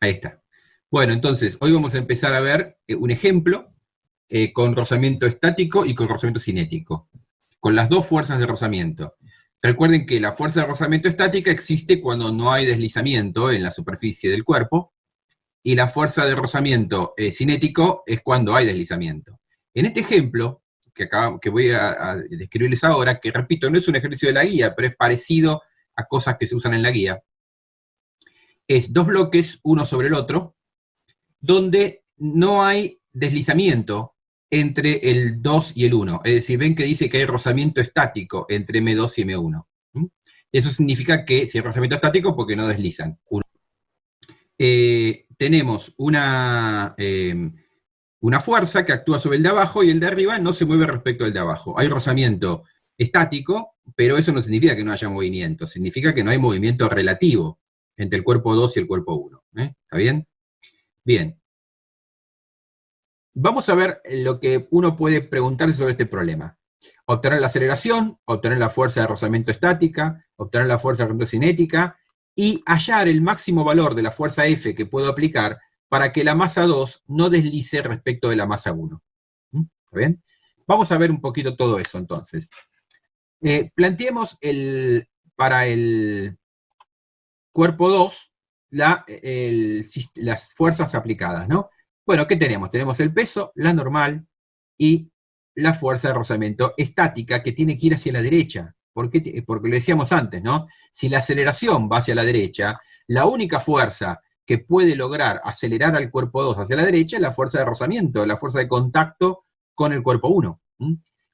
Ahí está. Bueno, entonces, hoy vamos a empezar a ver un ejemplo con rozamiento estático y con rozamiento cinético, con las dos fuerzas de rozamiento. Recuerden que la fuerza de rozamiento estática existe cuando no hay deslizamiento en la superficie del cuerpo, y la fuerza de rozamiento cinético es cuando hay deslizamiento. En este ejemplo, que voy a describirles ahora, que repito, no es un ejercicio de la guía, pero es parecido a cosas que se usan en la guía, es dos bloques, uno sobre el otro, donde no hay deslizamiento entre el 2 y el 1. Es decir, ven que dice que hay rozamiento estático entre M2 y M1. Eso significa que si hay rozamiento estático, porque no deslizan. Tenemos una fuerza que actúa sobre el de abajo y el de arriba no se mueve respecto al de abajo. Hay rozamiento estático, pero eso no significa que no haya movimiento, significa que no hay movimiento relativo entre el cuerpo 2 y el cuerpo 1. ¿Está bien? Bien. Vamos a ver lo que uno puede preguntarse sobre este problema. Obtener la aceleración, obtener la fuerza de rozamiento estática, obtener la fuerza de rozamiento cinética, y hallar el máximo valor de la fuerza F que puedo aplicar para que la masa 2 no deslice respecto de la masa 1. ¿Está bien? Vamos a ver un poquito todo eso entonces. Planteemos para el cuerpo 2 las fuerzas aplicadas, ¿no? Bueno, ¿qué tenemos? Tenemos el peso, la normal y la fuerza de rozamiento estática que tiene que ir hacia la derecha. Porque lo decíamos antes, ¿no? Si la aceleración va hacia la derecha, la única fuerza que puede lograr acelerar al cuerpo 2 hacia la derecha es la fuerza de rozamiento, la fuerza de contacto con el cuerpo 1.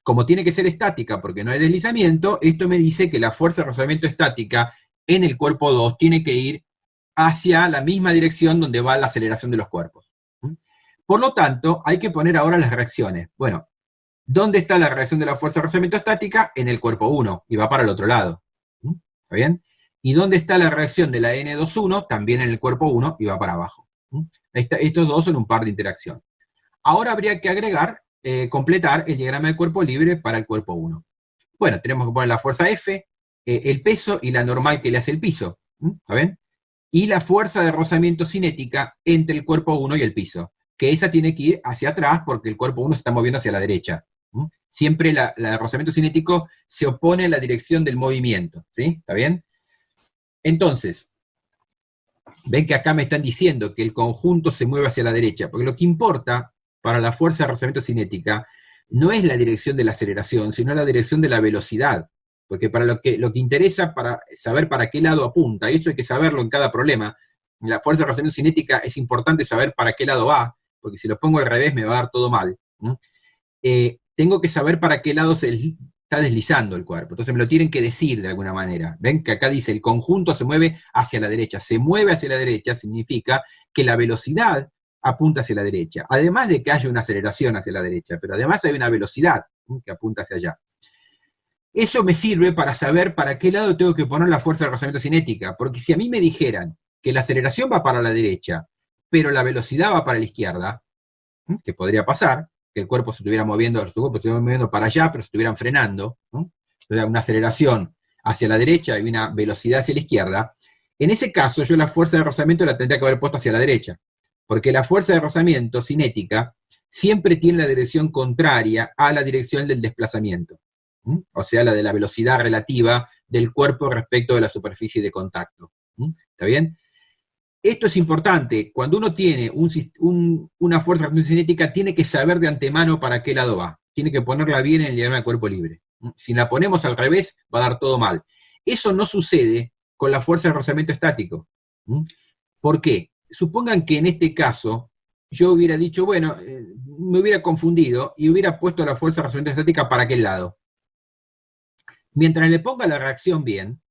Como tiene que ser estática porque no hay deslizamiento, esto me dice que la fuerza de rozamiento estática en el cuerpo 2 tiene que ir hacia la misma dirección donde va la aceleración de los cuerpos. Por lo tanto, hay que poner ahora las reacciones. Bueno, ¿dónde está la reacción de la fuerza de rozamiento estática? En el cuerpo 1, y va para el otro lado. ¿Está bien? ¿Y dónde está la reacción de la N21? También en el cuerpo 1, y va para abajo. Estos dos son un par de interacción. Ahora habría que agregar, completar el diagrama de cuerpo libre para el cuerpo 1. Bueno, tenemos que poner la fuerza F, el peso y la normal que le hace el piso. ¿Está bien? Y la fuerza de rozamiento cinética entre el cuerpo 1 y el piso, que esa tiene que ir hacia atrás porque el cuerpo 1 se está moviendo hacia la derecha. Siempre el rozamiento cinético se opone a la dirección del movimiento, ¿sí? ¿Está bien? Entonces, ven que acá me están diciendo que el conjunto se mueve hacia la derecha, porque lo que importa para la fuerza de rozamiento cinética no es la dirección de la aceleración, sino la dirección de la velocidad. Porque para lo que interesa para saber para qué lado apunta, y eso hay que saberlo en cada problema. En la fuerza de rozamiento cinética es importante saber para qué lado va, porque si lo pongo al revés me va a dar todo mal. Tengo que saber para qué lado se está deslizando el cuerpo. Entonces me lo tienen que decir de alguna manera. Ven que acá dice el conjunto se mueve hacia la derecha. Se mueve hacia la derecha significa que la velocidad apunta hacia la derecha. Además de que haya una aceleración hacia la derecha, pero además hay una velocidad que apunta hacia allá. Eso me sirve para saber para qué lado tengo que poner la fuerza de rozamiento cinética, porque si a mí me dijeran que la aceleración va para la derecha, pero la velocidad va para la izquierda, que podría pasar, que el cuerpo se estuviera moviendo, para allá, pero se estuvieran frenando, ¿no? Una aceleración hacia la derecha y una velocidad hacia la izquierda, en ese caso yo la fuerza de rozamiento la tendría que haber puesto hacia la derecha, porque la fuerza de rozamiento cinética siempre tiene la dirección contraria a la dirección del desplazamiento, o sea, la de la velocidad relativa del cuerpo respecto de la superficie de contacto. ¿Está bien? Esto es importante. Cuando uno tiene una fuerza de rozamiento cinética, tiene que saber de antemano para qué lado va. Tiene que ponerla bien en el diagrama de cuerpo libre. Si la ponemos al revés, va a dar todo mal. Eso no sucede con la fuerza de rozamiento estático. ¿Por qué? Supongan que en este caso yo hubiera dicho, bueno, me hubiera confundido y hubiera puesto la fuerza de rozamiento estática para aquel lado. Mientras le ponga la reacción bien,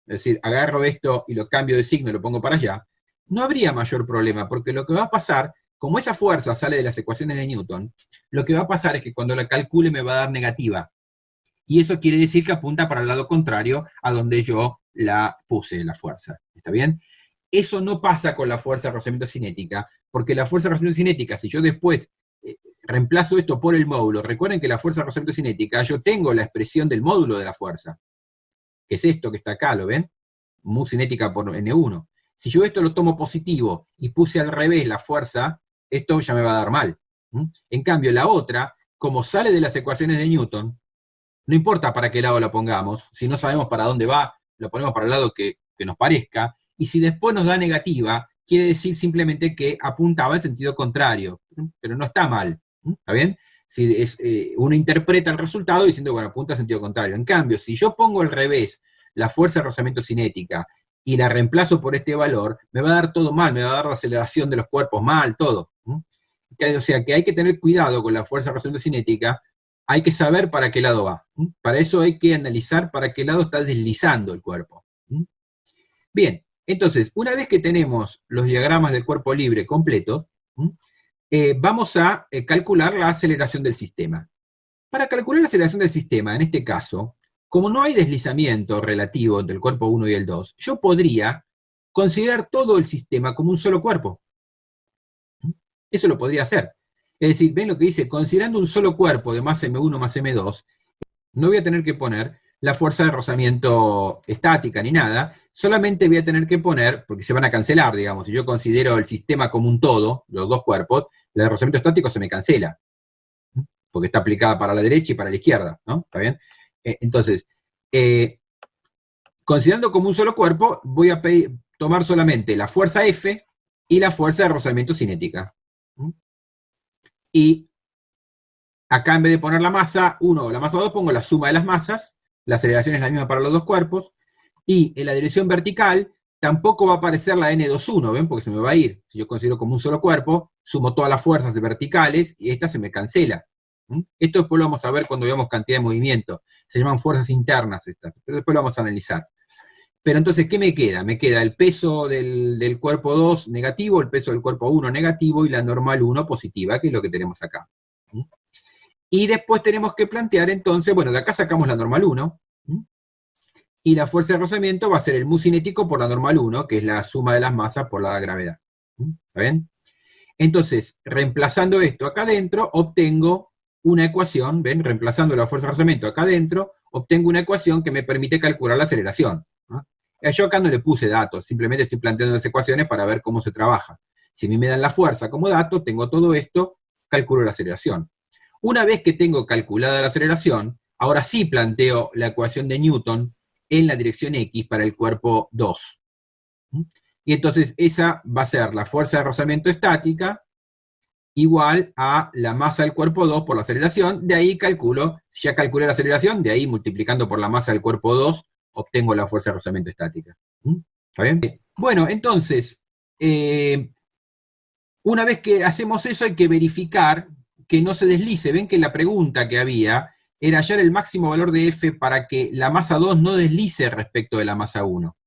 es decir, agarro esto y lo cambio de signo y lo pongo para allá, no habría mayor problema, porque lo que va a pasar, como esa fuerza sale de las ecuaciones de Newton, lo que va a pasar es que cuando la calcule me va a dar negativa. Y eso quiere decir que apunta para el lado contrario a donde yo la puse, la fuerza. ¿Está bien? Eso no pasa con la fuerza de rozamiento cinética, porque la fuerza de rozamiento cinética, si yo después reemplazo esto por el módulo, recuerden que la fuerza de rozamiento cinética, yo tengo la expresión del módulo de la fuerza, que es esto que está acá, ¿lo ven? Mu cinética por N1. Si yo esto lo tomo positivo y puse al revés la fuerza, esto ya me va a dar mal. En cambio, la otra, como sale de las ecuaciones de Newton, no importa para qué lado lo pongamos, si no sabemos para dónde va, lo ponemos para el lado que nos parezca, y si después nos da negativa, quiere decir simplemente que apuntaba en sentido contrario, pero no está mal, ¿está bien? Si uno interpreta el resultado diciendo, bueno, apunta en sentido contrario. En cambio, si yo pongo al revés la fuerza de rozamiento cinética y la reemplazo por este valor, me va a dar todo mal, me va a dar la aceleración de los cuerpos mal, todo. O sea que hay que tener cuidado con la fuerza de rozamiento cinética, hay que saber para qué lado va. Para eso hay que analizar para qué lado está deslizando el cuerpo. Bien, entonces, una vez que tenemos los diagramas del cuerpo libre completos, vamos a calcular la aceleración del sistema. Para calcular la aceleración del sistema, en este caso, como no hay deslizamiento relativo entre el cuerpo 1 y el 2, yo podría considerar todo el sistema como un solo cuerpo. Eso lo podría hacer. Es decir, ven lo que dice, considerando un solo cuerpo de masa M1 más M2, no voy a tener que poner la fuerza de rozamiento estática ni nada, solamente voy a tener que poner, porque se van a cancelar, digamos, si yo considero el sistema como un todo, los dos cuerpos, la de rozamiento estático se me cancela, porque está aplicada para la derecha y para la izquierda, ¿no? ¿Está bien? Entonces, considerando como un solo cuerpo, voy a tomar solamente la fuerza F y la fuerza de rozamiento cinética. Y acá en vez de poner la masa 1 o la masa 2, pongo la suma de las masas, la aceleración es la misma para los dos cuerpos, y en la dirección vertical tampoco va a aparecer la N21, ¿ven? Porque se me va a ir. Si yo considero como un solo cuerpo, sumo todas las fuerzas verticales y esta se me cancela. Esto después lo vamos a ver cuando veamos cantidad de movimiento. Se llaman fuerzas internas estas, pero después lo vamos a analizar. Pero entonces, ¿qué me queda? Me queda el peso del cuerpo 2 negativo, el peso del cuerpo 1 negativo y la normal 1 positiva, que es lo que tenemos acá. Y después tenemos que plantear entonces, bueno, de acá sacamos la normal 1, y la fuerza de rozamiento va a ser el mu cinético por la normal 1, que es la suma de las masas por la gravedad. ¿Está bien? Entonces, reemplazando esto acá adentro, obtengo una ecuación, ¿ven? Reemplazando la fuerza de rozamiento acá adentro, obtengo una ecuación que me permite calcular la aceleración. Yo acá no le puse datos, simplemente estoy planteando las ecuaciones para ver cómo se trabaja. Si a mí me dan la fuerza como dato, tengo todo esto, calculo la aceleración. Una vez que tengo calculada la aceleración, ahora sí planteo la ecuación de Newton en la dirección X para el cuerpo 2. Y entonces esa va a ser la fuerza de rozamiento estática igual a la masa del cuerpo 2 por la aceleración. De ahí calculo, si ya calculé la aceleración, de ahí multiplicando por la masa del cuerpo 2, obtengo la fuerza de rozamiento estática. ¿Está bien? Bueno, entonces, una vez que hacemos eso hay que verificar que no se deslice. Ven que la pregunta que había era hallar el máximo valor de F para que la masa 2 no deslice respecto de la masa 1.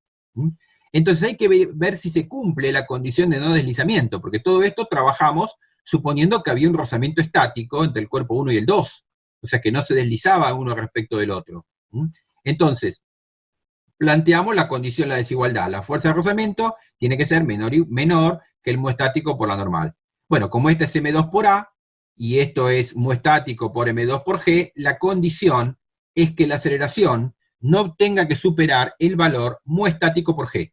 Entonces hay que ver si se cumple la condición de no deslizamiento, porque todo esto trabajamos suponiendo que había un rozamiento estático entre el cuerpo 1 y el 2, o sea que no se deslizaba uno respecto del otro. Entonces, planteamos la condición de la desigualdad. La fuerza de rozamiento tiene que ser menor que el mu estático por la normal. Bueno, como este es M2 por A, y esto es mu estático por M2 por G, la condición es que la aceleración no tenga que superar el valor mu estático por G.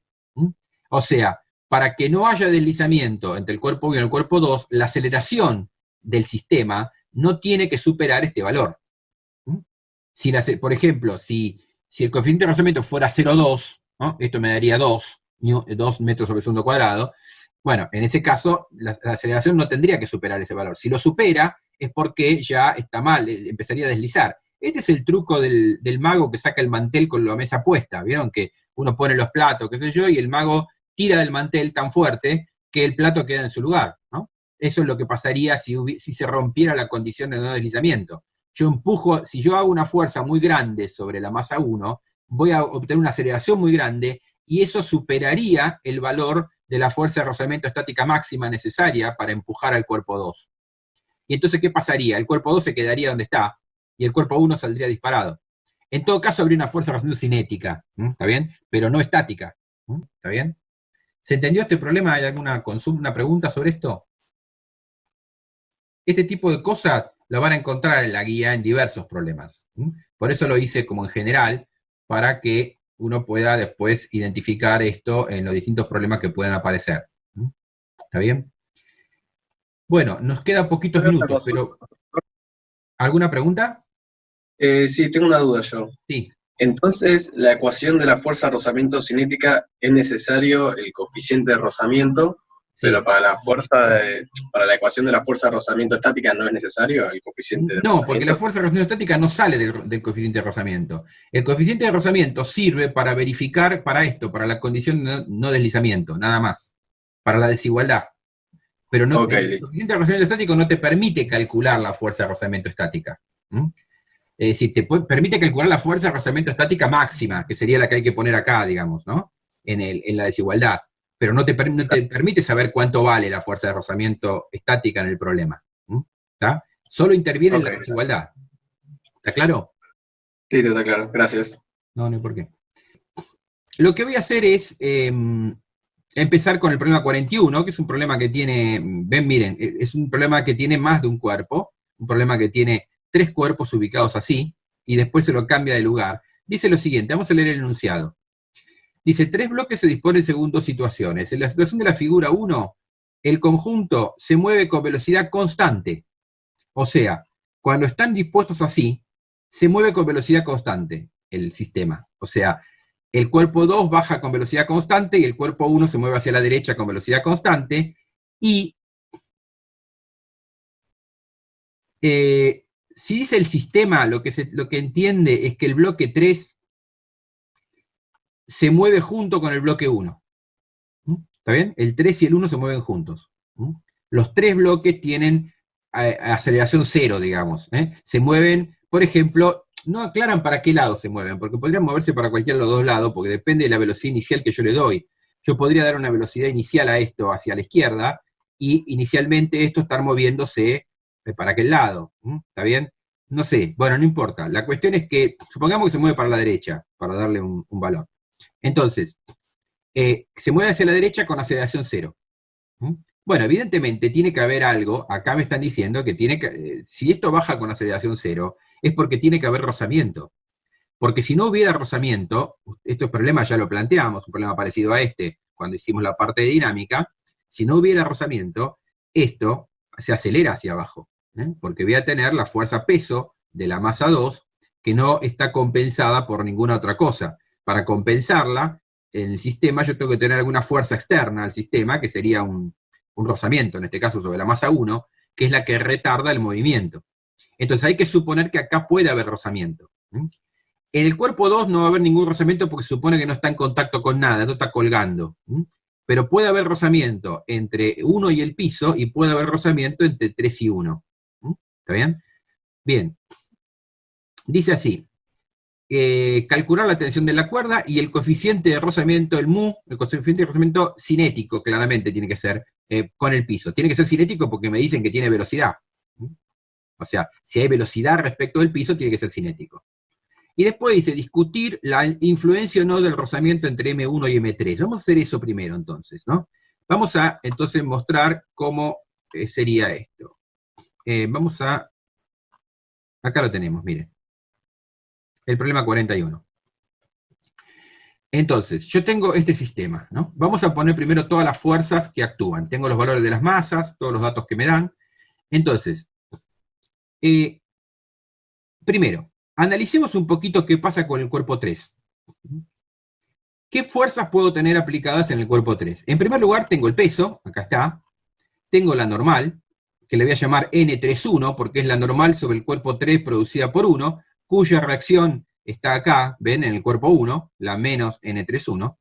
O sea, para que no haya deslizamiento entre el cuerpo 1 y el cuerpo 2, la aceleración del sistema no tiene que superar este valor. Por ejemplo, si el coeficiente de rozamiento fuera 0,2, ¿no? Esto me daría 2 metros sobre segundo cuadrado, bueno, en ese caso la aceleración no tendría que superar ese valor. Si lo supera es porque ya está mal, empezaría a deslizar. Este es el truco del mago que saca el mantel con la mesa puesta. ¿Vieron? Que uno pone los platos, qué sé yo, y el mago tira del mantel tan fuerte que el plato queda en su lugar, ¿no? Eso es lo que pasaría si se rompiera la condición de no deslizamiento. Yo empujo, si yo hago una fuerza muy grande sobre la masa 1, voy a obtener una aceleración muy grande y eso superaría el valor de la fuerza de rozamiento estática máxima necesaria para empujar al cuerpo 2. Y entonces, ¿qué pasaría? El cuerpo 2 se quedaría donde está y el cuerpo 1 saldría disparado. En todo caso, habría una fuerza de rozamiento cinética, ¿está bien? Pero no estática, ¿está bien? ¿Se entendió este problema? ¿Hay alguna una pregunta sobre esto? Este tipo de cosas lo van a encontrar en la guía en diversos problemas. Por eso lo hice como en general, para que uno pueda después identificar esto en los distintos problemas que puedan aparecer. ¿Está bien? Bueno, nos quedan poquitos Pero una minutos, consulta. pero ¿alguna pregunta? Sí, tengo una duda yo. Sí, Entonces, la ecuación de la fuerza de rozamiento cinética es necesario el coeficiente de rozamiento, pero sí. para la ecuación de la fuerza de rozamiento estática no es necesario el coeficiente de No, porque la rozamiento. fuerza de rozamiento estática no sale del coeficiente de rozamiento. El coeficiente de rozamiento sirve para verificar para esto, para la condición de no deslizamiento, nada más, para la desigualdad. Pero no, Ok, el listo. coeficiente de rozamiento estático no te permite calcular la fuerza de rozamiento estática. Es decir, permite calcular la fuerza de rozamiento estática máxima, que sería la que hay que poner acá, digamos, ¿no? En la desigualdad. Pero no te permite saber cuánto vale la fuerza de rozamiento estática en el problema. ¿Está? Solo interviene en Ok, la desigualdad. ¿Está claro? listo, está claro. Gracias. No, no hay por qué. Lo que voy a hacer es empezar con el problema 41, que es un problema que tiene, ven, miren, es un problema que tiene más de un cuerpo, un problema que tiene 3 cuerpos ubicados así, y después se lo cambia de lugar. Dice lo siguiente, vamos a leer el enunciado. Dice, 3 bloques se disponen según 2 situaciones. En la situación de la figura 1, el conjunto se mueve con velocidad constante. O sea, cuando están dispuestos así, se mueve con velocidad constante el sistema. O sea, el cuerpo 2 baja con velocidad constante y el cuerpo 1 se mueve hacia la derecha con velocidad constante. Y si dice el sistema, lo que entiende es que el bloque 3 se mueve junto con el bloque 1. ¿Está bien? El 3 y el 1 se mueven juntos. Los 3 bloques tienen aceleración cero, digamos. Se mueven, por ejemplo, no aclaran para qué lado se mueven, porque podrían moverse para cualquiera de los dos lados, porque depende de la velocidad inicial que yo le doy. Yo podría dar una velocidad inicial a esto hacia la izquierda, y inicialmente esto estar moviéndose para aquel lado. ¿Está bien? No sé, bueno, no importa. La cuestión es que, supongamos que se mueve para la derecha, para darle un valor. Entonces, se mueve hacia la derecha con aceleración cero. Bueno, evidentemente tiene que haber algo, acá me están diciendo que si esto baja con aceleración cero, es porque tiene que haber rozamiento. Porque si no hubiera rozamiento, estos problemas ya lo planteamos, un problema parecido a este, cuando hicimos la parte de dinámica, si no hubiera rozamiento, esto se acelera hacia abajo, porque voy a tener la fuerza peso de la masa 2, que no está compensada por ninguna otra cosa. Para compensarla, en el sistema yo tengo que tener alguna fuerza externa al sistema, que sería un rozamiento, en este caso sobre la masa 1, que es la que retarda el movimiento. Entonces hay que suponer que acá puede haber rozamiento. En el cuerpo 2 no va a haber ningún rozamiento porque se supone que no está en contacto con nada, no está colgando. Pero puede haber rozamiento entre 1 y el piso y puede haber rozamiento entre 3 y 1. ¿Está bien? Bien. Dice así, calcular la tensión de la cuerda y el coeficiente de rozamiento, el mu, el coeficiente de rozamiento cinético, claramente tiene que ser con el piso. Tiene que ser cinético porque me dicen que tiene velocidad. O sea, si hay velocidad respecto del piso, tiene que ser cinético. Y después dice, discutir la influencia o no del rozamiento entre M1 y M3. Vamos a hacer eso primero, entonces, ¿no? Vamos a, entonces, mostrar cómo sería esto. Vamos a... Acá lo tenemos, miren. El problema 41. Entonces, yo tengo este sistema, ¿no? Vamos a poner primero todas las fuerzas que actúan. Tengo los valores de las masas, todos los datos que me dan. Entonces, primero, analicemos un poquito qué pasa con el cuerpo 3. ¿Qué fuerzas puedo tener aplicadas en el cuerpo 3? En primer lugar, tengo el peso, acá está. Tengo la normal, que le voy a llamar N31, porque es la normal sobre el cuerpo 3 producida por 1, cuya reacción está acá, ven, en el cuerpo 1, la menos N31.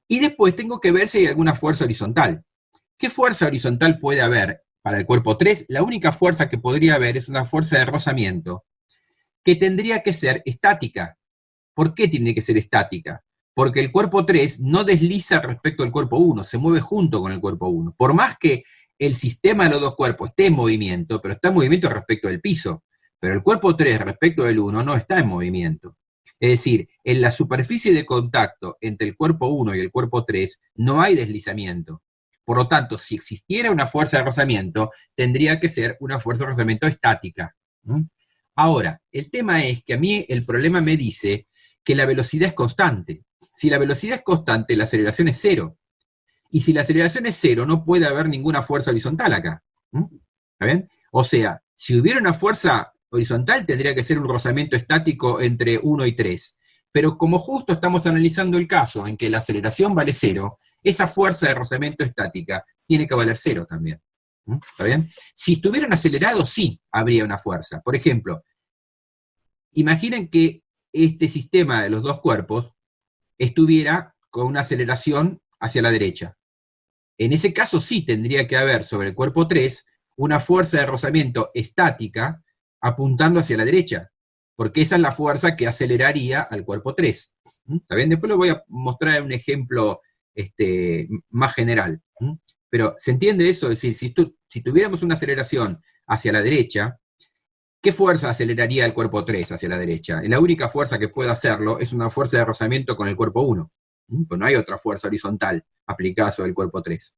Y después tengo que ver si hay alguna fuerza horizontal. ¿Qué fuerza horizontal puede haber para el cuerpo 3? La única fuerza que podría haber es una fuerza de rozamiento, que tendría que ser estática. ¿Por qué tiene que ser estática? Porque el cuerpo 3 no desliza respecto al cuerpo 1, se mueve junto con el cuerpo 1. Por más que el sistema de los dos cuerpos esté en movimiento, pero está en movimiento respecto del piso, pero el cuerpo 3 respecto del 1 no está en movimiento. Es decir, en la superficie de contacto entre el cuerpo 1 y el cuerpo 3 no hay deslizamiento. Por lo tanto, si existiera una fuerza de rozamiento, tendría que ser una fuerza de rozamiento estática. Ahora, el tema es que a mí el problema me dice que la velocidad es constante. Si la velocidad es constante, la aceleración es cero. Y si la aceleración es cero, no puede haber ninguna fuerza horizontal acá. ¿Está bien? O sea, si hubiera una fuerza horizontal, tendría que ser un rozamiento estático entre 1 y 3. Pero como justo estamos analizando el caso en que la aceleración vale cero, esa fuerza de rozamiento estática tiene que valer cero también. ¿Está bien? Si estuvieran acelerados, sí habría una fuerza. Por ejemplo, imaginen que este sistema de los dos cuerpos estuviera con una aceleración hacia la derecha. En ese caso sí tendría que haber sobre el cuerpo 3 una fuerza de rozamiento estática apuntando hacia la derecha, porque esa es la fuerza que aceleraría al cuerpo 3. ¿Está bien? Después lo voy a mostrar en un ejemplo más general. Pero ¿se entiende eso? Es decir, si tuviéramos una aceleración hacia la derecha, ¿qué fuerza aceleraría el cuerpo 3 hacia la derecha? La única fuerza que puede hacerlo es una fuerza de rozamiento con el cuerpo 1. Pues no hay otra fuerza horizontal aplicada sobre el cuerpo 3.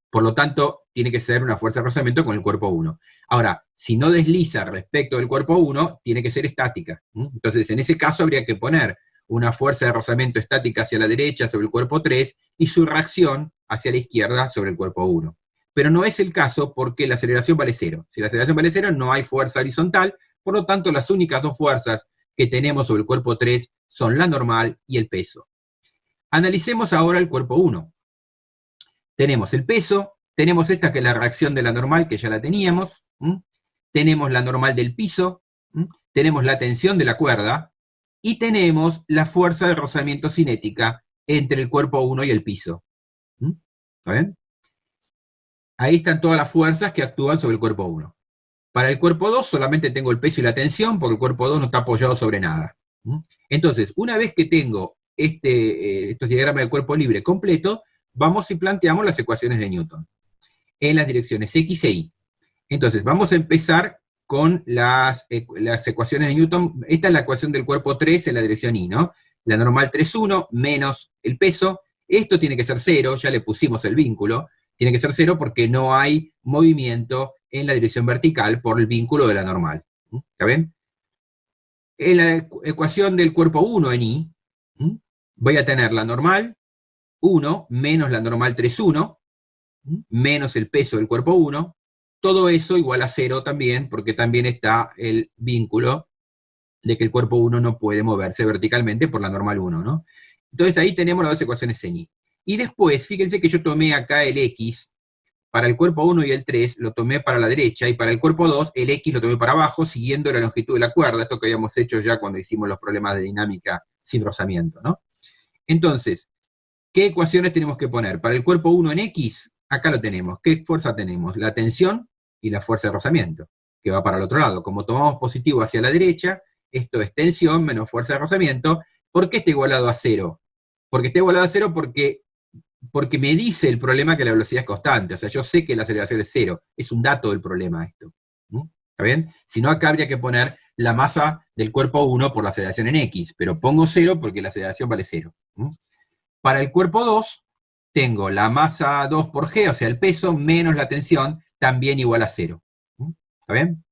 Por lo tanto, tiene que ser una fuerza de rozamiento con el cuerpo 1. Ahora, si no desliza respecto del cuerpo 1, tiene que ser estática. Entonces, en ese caso habría que poner una fuerza de rozamiento estática hacia la derecha sobre el cuerpo 3 y su reacción hacia la izquierda sobre el cuerpo 1. Pero no es el caso porque la aceleración vale cero. Si la aceleración vale cero, no hay fuerza horizontal, por lo tanto, las únicas dos fuerzas que tenemos sobre el cuerpo 3 son la normal y el peso. Analicemos ahora el cuerpo 1. Tenemos el peso, tenemos esta que es la reacción de la normal, que ya la teníamos, tenemos la normal del piso, tenemos la tensión de la cuerda, y tenemos la fuerza de rozamiento cinética entre el cuerpo 1 y el piso. ¿Está bien? Ahí están todas las fuerzas que actúan sobre el cuerpo 1. Para el cuerpo 2 solamente tengo el peso y la tensión, porque el cuerpo 2 no está apoyado sobre nada. Entonces, una vez que tengo estos diagramas de cuerpo libre completo, vamos y planteamos las ecuaciones de Newton en las direcciones X e Y. Entonces, vamos a empezar con las ecuaciones de Newton. Esta es la ecuación del cuerpo 3 en la dirección Y, ¿no? La normal 3,1 menos el peso. Esto tiene que ser cero, ya le pusimos el vínculo. Tiene que ser cero porque no hay movimiento en la dirección vertical por el vínculo de la normal. ¿Está bien? En la ecuación del cuerpo 1 en Y, voy a tener la normal 1 menos la normal 3,1 menos el peso del cuerpo 1, todo eso igual a 0 también, porque también está el vínculo de que el cuerpo 1 no puede moverse verticalmente por la normal 1, ¿no? Entonces ahí tenemos las dos ecuaciones en Y. Y después, fíjense que yo tomé acá el X, para el cuerpo 1 y el 3 lo tomé para la derecha, y para el cuerpo 2 el X lo tomé para abajo, siguiendo la longitud de la cuerda, esto que habíamos hecho ya cuando hicimos los problemas de dinámica sin rozamiento, ¿no? Entonces, ¿qué ecuaciones tenemos que poner? Para el cuerpo 1 en X, acá lo tenemos. ¿Qué fuerza tenemos? La tensión y la fuerza de rozamiento, que va para el otro lado. Como tomamos positivo hacia la derecha, esto es tensión menos fuerza de rozamiento. ¿Por qué está igualado a cero? Porque está igualado a cero porque me dice el problema que la velocidad es constante. O sea, yo sé que la aceleración es cero. Es un dato del problema esto. ¿Está bien? Si no, acá habría que poner la masa del cuerpo 1 por la aceleración en X. Pero pongo cero porque la aceleración vale cero. Para el cuerpo 2, tengo la masa 2 por G, o sea, el peso, menos la tensión, también igual a 0. ¿Está bien?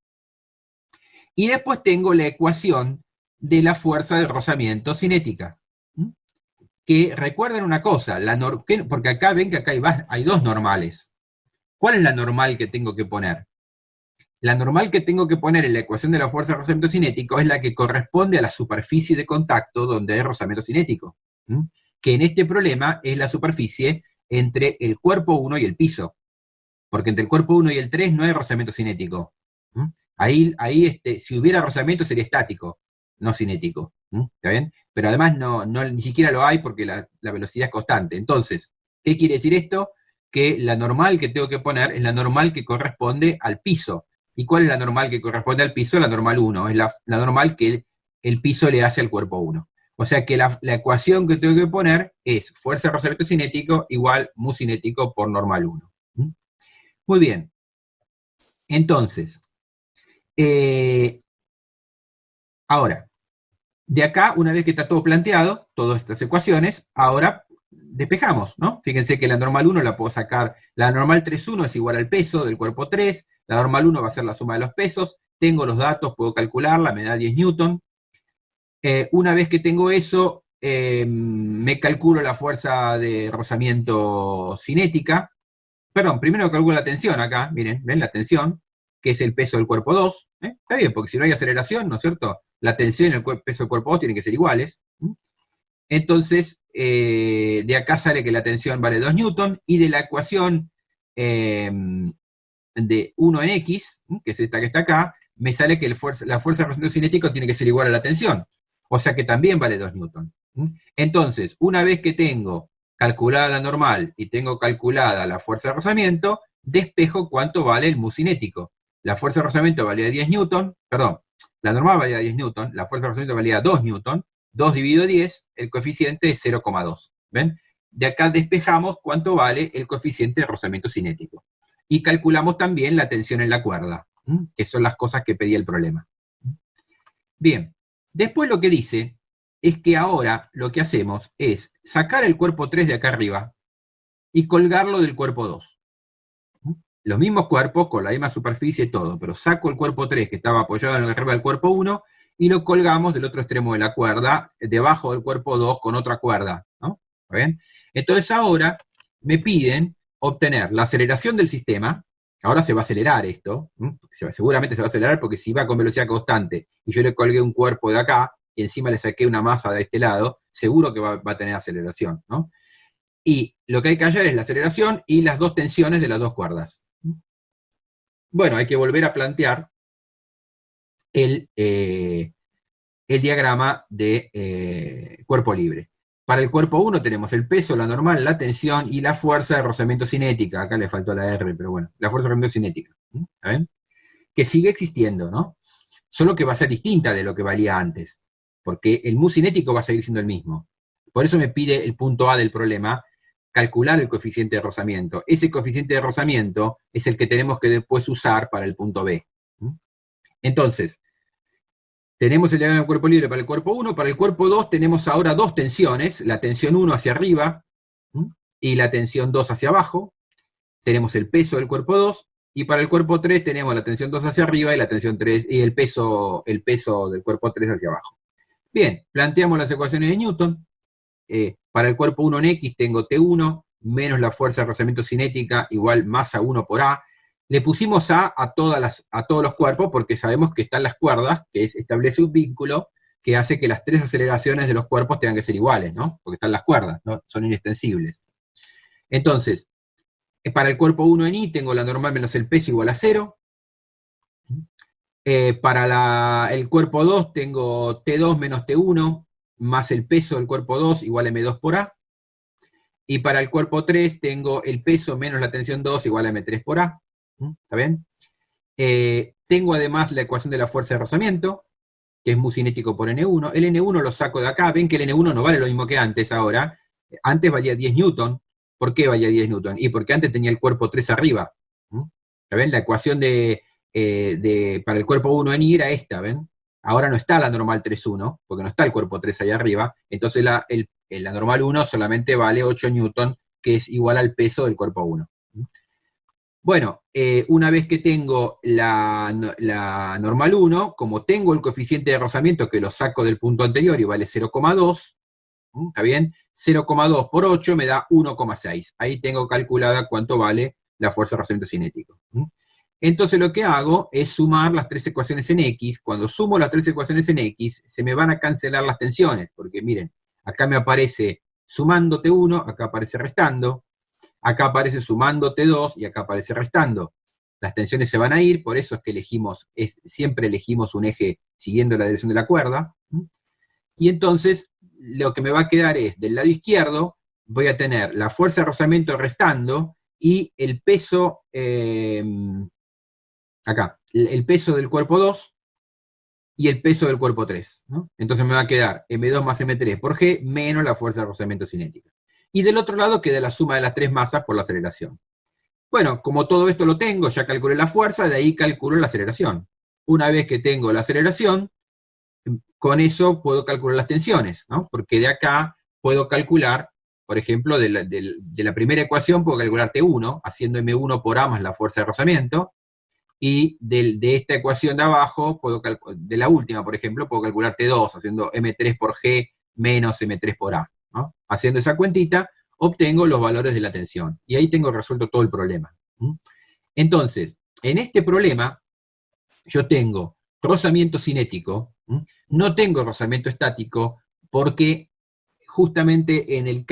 Y después tengo la ecuación de la fuerza de rozamiento cinética. Que recuerden una cosa, porque acá ven que acá hay dos normales. ¿Cuál es la normal que tengo que poner? La normal que tengo que poner en la ecuación de la fuerza de rozamiento cinético es la que corresponde a la superficie de contacto donde hay rozamiento cinético. Que en este problema es la superficie entre el cuerpo 1 y el piso. Porque entre el cuerpo 1 y el 3 no hay rozamiento cinético. Ahí si hubiera rozamiento sería estático, no cinético. ¿Está bien? Pero además ni siquiera lo hay porque la velocidad es constante. Entonces, ¿qué quiere decir esto? Que la normal que tengo que poner es la normal que corresponde al piso. ¿Y cuál es la normal que corresponde al piso? La normal 1. Es la normal que el piso le hace al cuerpo 1. O sea que la ecuación que tengo que poner es fuerza de rozamiento cinético igual mu cinético por normal 1. Muy bien. Entonces, ahora, de acá, una vez que está todo planteado, todas estas ecuaciones, ahora despejamos, ¿no? Fíjense que la normal 1 la puedo sacar, la normal 3,1 es igual al peso del cuerpo 3, la normal 1 va a ser la suma de los pesos, tengo los datos, puedo calcularla, me da 10 newton. Una vez que tengo eso, me calculo la fuerza de rozamiento cinética. Perdón, primero calculo la tensión acá, miren, ¿ven la tensión? Que es el peso del cuerpo 2. Está bien, porque si no hay aceleración, ¿no es cierto? La tensión y el peso del cuerpo 2 tienen que ser iguales. Entonces, de acá sale que la tensión vale 2 newton, y de la ecuación de 1 en x, que es esta que está acá, me sale que la fuerza de rozamiento cinético tiene que ser igual a la tensión. O sea que también vale 2 newton. Entonces, una vez que tengo calculada la normal y tengo calculada la fuerza de rozamiento, despejo cuánto vale el mu cinético. La fuerza de rozamiento valía 10 newton, perdón, la normal valía 10 newton, la fuerza de rozamiento valía 2 newton, 2 dividido 10, el coeficiente es 0,2. ¿Ven? De acá despejamos cuánto vale el coeficiente de rozamiento cinético. Y calculamos también la tensión en la cuerda, que son las cosas que pedía el problema. Bien, después lo que dice es que ahora lo que hacemos es sacar el cuerpo 3 de acá arriba y colgarlo del cuerpo 2. Los mismos cuerpos, con la misma superficie y todo, pero saco el cuerpo 3 que estaba apoyado en arriba del cuerpo 1 y lo colgamos del otro extremo de la cuerda, debajo del cuerpo 2 con otra cuerda, ¿no? ¿Está bien? Entonces ahora me piden obtener la aceleración del sistema. Ahora se va a acelerar esto, seguramente se va a acelerar porque si va con velocidad constante y yo le colgué un cuerpo de acá y encima le saqué una masa de este lado, seguro que va a tener aceleración, ¿no? Y lo que hay que hallar es la aceleración y las dos tensiones de las dos cuerdas. Bueno, hay que volver a plantear el diagrama de cuerpo libre. Para el cuerpo 1 tenemos el peso, la normal, la tensión y la fuerza de rozamiento cinética. Acá le faltó la R, pero bueno, la fuerza de rozamiento cinética. ¿Saben? Que sigue existiendo, ¿no? Solo que va a ser distinta de lo que valía antes, porque el mu cinético va a seguir siendo el mismo. Por eso me pide el punto A del problema, calcular el coeficiente de rozamiento. Ese coeficiente de rozamiento es el que tenemos que después usar para el punto B. Entonces, tenemos el diagrama del cuerpo libre para el cuerpo 1, para el cuerpo 2 tenemos ahora dos tensiones, la tensión 1 hacia arriba y la tensión 2 hacia abajo, tenemos el peso del cuerpo 2, y para el cuerpo 3 tenemos la tensión 2 hacia arriba y la tensión 3, y el peso del cuerpo 3 hacia abajo. Bien, planteamos las ecuaciones de Newton. Para el cuerpo 1 en X tengo T1 menos la fuerza de rozamiento cinética igual masa 1 por A. Le pusimos a todos los cuerpos porque sabemos que están las cuerdas, que establece un vínculo que hace que las tres aceleraciones de los cuerpos tengan que ser iguales, ¿no? Porque están las cuerdas, ¿no? Son inextensibles. Entonces, para el cuerpo 1 en I tengo la normal menos el peso igual a 0. Para el cuerpo 2 tengo T2 menos T1 más el peso del cuerpo 2 igual a M2 por A. Y para el cuerpo 3 tengo el peso menos la tensión 2 igual a M3 por A. ¿Está bien? Tengo además la ecuación de la fuerza de rozamiento, que es mu cinético por N1. El N1 lo saco de acá. Ven que el N1 no vale lo mismo que antes ahora. Antes valía 10 newton. ¿Por qué valía 10 newton? Y porque antes tenía el cuerpo 3 arriba. ¿Está bien? La ecuación para el cuerpo 1 en I era esta, ¿ven? Ahora no está la normal 3.1, porque no está el cuerpo 3 ahí arriba. Entonces la normal 1 solamente vale 8 newton, que es igual al peso del cuerpo 1. Bueno, una vez que tengo la normal 1, como tengo el coeficiente de rozamiento que lo saco del punto anterior y vale 0,2, ¿está bien? 0,2 por 8 me da 1,6. Ahí tengo calculada cuánto vale la fuerza de rozamiento cinético. Entonces lo que hago es sumar las tres ecuaciones en X. Cuando sumo las tres ecuaciones en X, se me van a cancelar las tensiones, porque miren, acá me aparece sumando T1, acá aparece restando, acá aparece sumando T2 y acá aparece restando. Las tensiones se van a ir, por eso es que siempre elegimos un eje siguiendo la dirección de la cuerda. Y entonces lo que me va a quedar es, del lado izquierdo, voy a tener la fuerza de rozamiento restando y el peso, acá, el peso del cuerpo 2 y el peso del cuerpo 3, ¿no? Entonces me va a quedar M2 más M3 por G menos la fuerza de rozamiento cinética. Y del otro lado queda la suma de las tres masas por la aceleración. Bueno, como todo esto lo tengo, ya calculé la fuerza, de ahí calculo la aceleración. Una vez que tengo la aceleración, con eso puedo calcular las tensiones, ¿no? Porque de acá puedo calcular, por ejemplo, de la primera ecuación puedo calcular T1, haciendo M1 por A más la fuerza de rozamiento, y de esta ecuación de abajo, de la última, por ejemplo, puedo calcular T2, haciendo M3 por G menos M3 por A, ¿no? Haciendo esa cuentita, obtengo los valores de la tensión, y ahí tengo resuelto todo el problema. Entonces, en este problema, yo tengo rozamiento cinético, no tengo rozamiento estático, porque justamente en el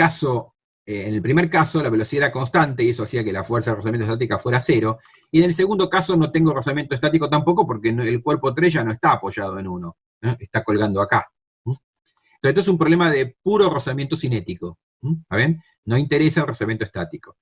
primer caso la velocidad era constante y eso hacía que la fuerza de rozamiento estática fuera cero, y en el segundo caso no tengo rozamiento estático tampoco porque el cuerpo 3 ya no está apoyado en uno, está colgando acá. Entonces esto es un problema de puro rozamiento cinético, ¿ven? No interesa el rozamiento estático.